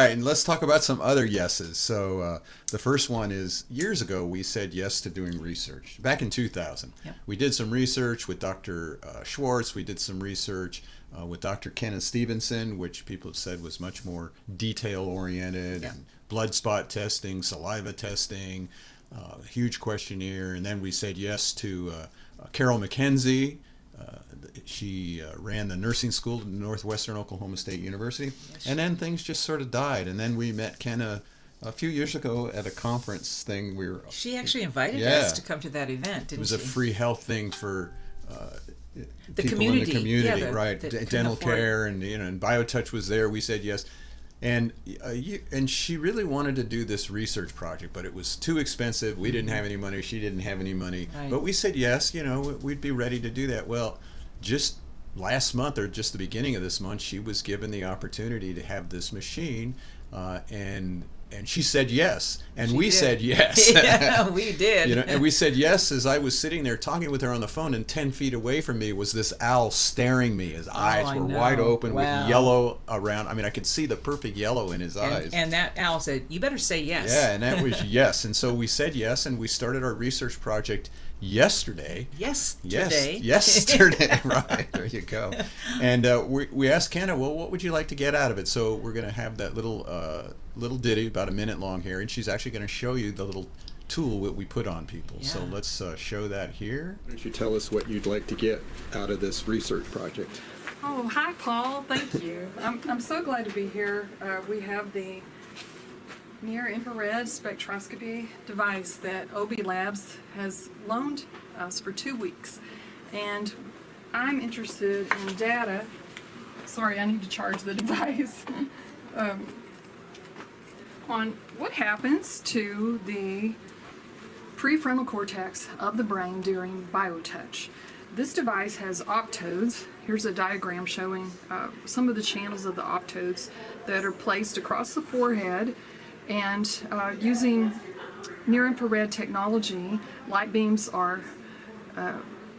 All right, and let's talk about some other yeses. So the first one is years ago we said yes to doing research. Back in 2000, Yep. we did some research with Dr. Schwartz. We did some research with Dr. Kenneth Stephenson, which people have said was much more detail oriented, Yep. and blood spot testing, saliva testing, huge questionnaire. And then we said yes to Carol McKenzie. She ran the nursing school at Northwestern Oklahoma State University. Yes. And then things just sort of died. And then we met Ken a few years ago at a conference thing. She actually invited Yeah. us to come to that event, didn't It was she? a free health thing for The people community. in the community, Yeah, right? that couldn't Dental afford it. care and BioTouch was there. We said yes. And and she really wanted to do this research project, but it was too expensive. We didn't have any money. She didn't have any money. Right. But we said yes. We'd be ready to do that. Well, just last month or just the beginning of this month, she was given the opportunity to have this machine, and she said yes, and She we did. said yes. Yeah, we did. And we said yes as I was sitting there talking with her on the phone, and 10 feet away from me was this owl staring me. His eyes I were know. wide open Wow. with yellow around. I mean, I could see the perfect yellow in his eyes. And that owl said, "You better say yes." Yeah, and that was yes. And so we said yes, and we started our research project yesterday. Yes, Yes, today. yesterday, right, there you go. And we asked Kenna, well, what would you like to get out of it? So we're going to have that little ditty, about a minute long here, and she's actually going to show you the little tool that we put on people. So Yeah. let's show that here. Why don't you tell us what you'd like to get out of this research project? Oh, hi, Paul. Thank you. I'm so glad to be here. We have the near-infrared spectroscopy device that OB Labs has loaned us for 2 weeks. And I'm interested in data. Sorry, I need to charge the device. On what happens to the prefrontal cortex of the brain during BioTouch. This device has optodes. Here's a diagram showing some of the channels of the optodes that are placed across the forehead, and using near-infrared technology, light beams are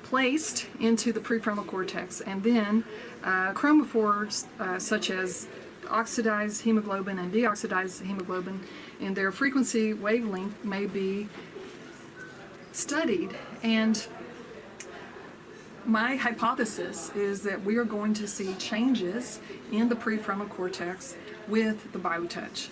placed into the prefrontal cortex, and then chromophores such as oxidized hemoglobin and deoxidized hemoglobin and their frequency wavelength may be studied. And my hypothesis is that we are going to see changes in the prefrontal cortex with the BioTouch.